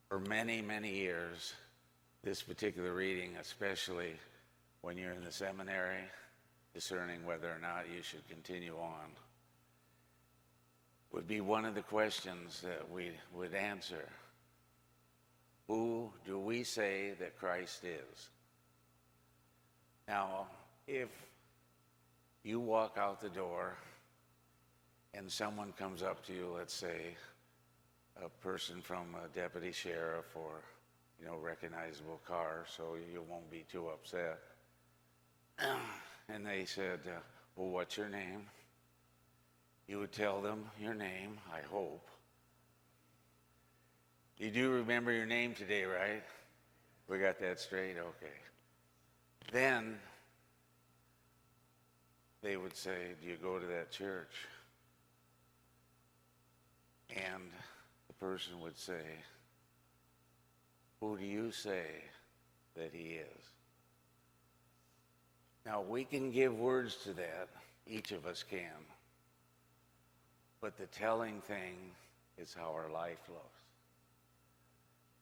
For many, many years, this particular reading, especially when you're in the seminary, discerning whether or not you should continue on, would be one of the questions that we would answer. Who do we say that Christ is? Now, if you walk out the door and someone comes up to you, let's say a person from a deputy sheriff or, recognizable car, so you won't be too upset, and they said, well, what's your name? You would tell them your name, I hope. You do remember your name today, right? We got that straight? Okay. Then they would say, do you go to that church? And the person would say, who do you say that he is? Now, we can give words to that. Each of us can. But the telling thing is how our life looks.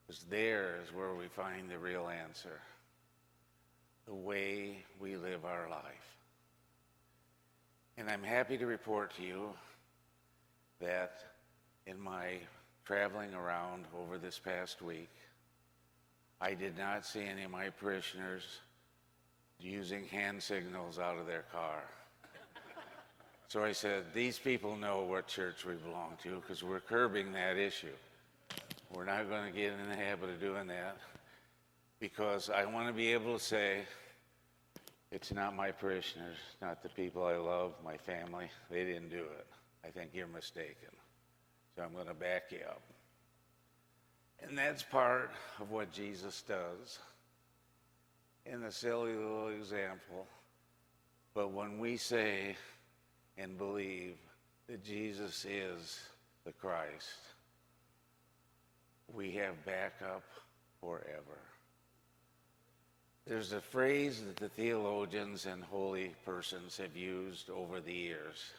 Because there is where we find the real answer. The way we live our life. And I'm happy to report to you that in my traveling around over this past week, I did not see any of my parishioners using hand signals out of their car. So I said, these people know what church we belong to because we're curbing that issue. We're not going to get in the habit of doing that because I want to be able to say, it's not my parishioners, not the people I love, my family. They didn't do it. I think you're mistaken. So I'm going to back you up. And that's part of what Jesus does in a silly little example. But when we say and believe that Jesus is the Christ, we have backup forever. There's a phrase that the theologians and holy persons have used over the years.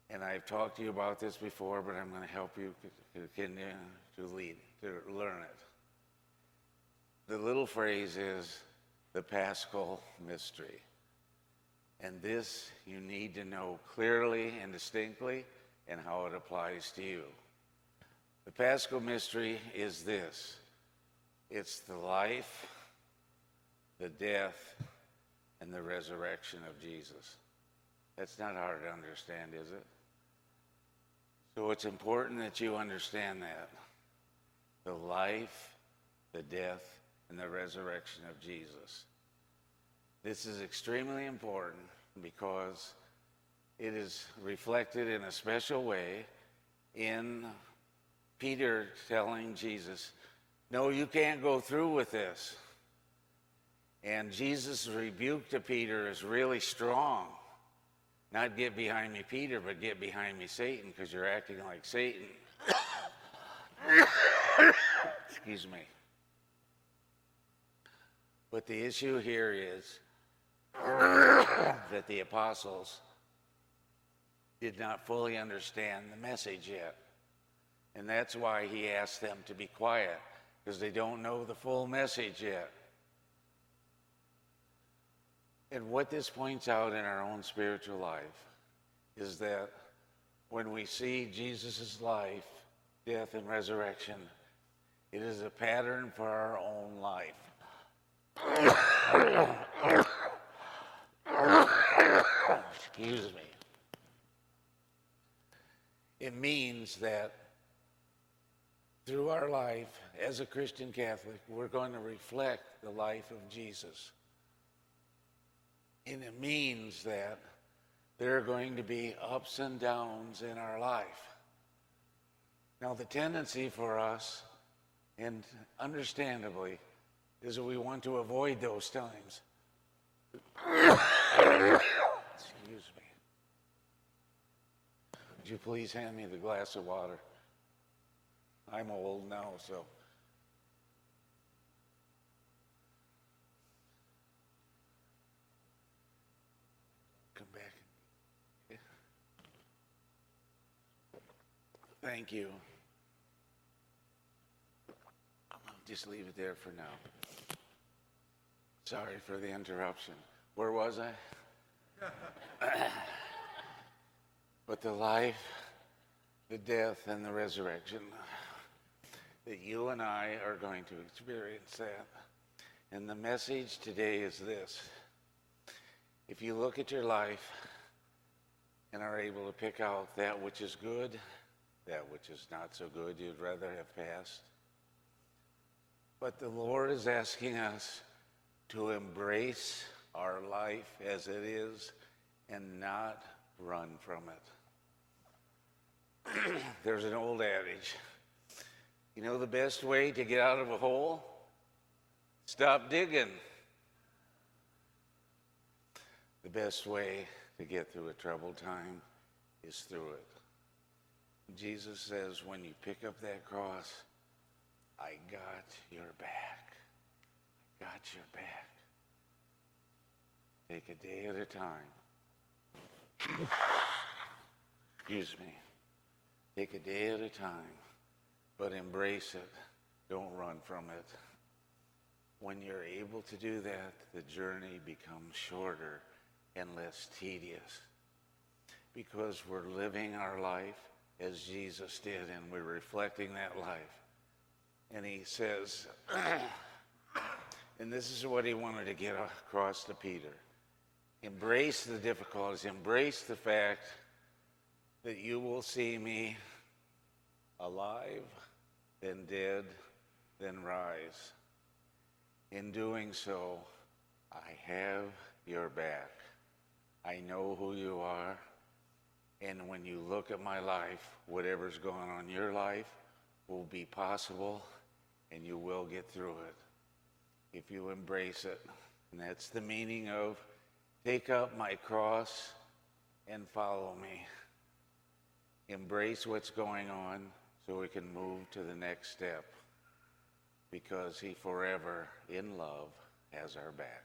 And I've talked to you about this before, but I'm going to help you continue to learn it. The little phrase is the Paschal mystery. And this you need to know clearly and distinctly and how it applies to you. The Paschal mystery is this. It's the life, the death, and the resurrection of Jesus. That's not hard to understand, is it? So it's important that you understand that. The life, the death, and the resurrection of Jesus. This is extremely important because it is reflected in a special way in Peter telling Jesus, no, you can't go through with this. And Jesus' rebuke to Peter is really strong. Not get behind me, Peter, but get behind me, Satan, because you're acting like Satan. Excuse me. But the issue here is that the apostles did not fully understand the message yet. And that's why he asked them to be quiet, because they don't know the full message yet. And what this points out in our own spiritual life is that when we see Jesus' life, death, and resurrection, it is a pattern for our own life. Excuse me. It means that through our life as a Christian Catholic, we're going to reflect the life of Jesus. And it means that there are going to be ups and downs in our life. Now, the tendency for us, and understandably, is that we want to avoid those times. Excuse me. Would you please hand me the glass of water? I'm old now, so. Come back. Okay. Thank you. Just leave it there for now. Sorry for the interruption. Where was I? But the life, the death, and the resurrection, that you and I are going to experience that. And the message today is this. If you look at your life and are able to pick out that which is good, that which is not so good, you'd rather have passed. But the Lord is asking us to embrace our life as it is and not run from it. There's an old adage. You know the best way to get out of a hole? Stop digging. The best way to get through a troubled time is through it. Jesus says, when you pick up that cross, I got your back. I got your back. Take a day at a time. Excuse me. Take a day at a time, but embrace it. Don't run from it. When you're able to do that, the journey becomes shorter and less tedious because we're living our life as Jesus did, and we're reflecting that life. And he says, and this is what he wanted to get across to Peter. Embrace the difficulties. Embrace the fact that you will see me alive, then dead, then rise. In doing so, I have your back. I know who you are. And when you look at my life, whatever's going on in your life will be possible, and you will get through it if you embrace it. And that's the meaning of take up my cross and follow me. Embrace what's going on so we can move to the next step, because he forever, in love, has our back.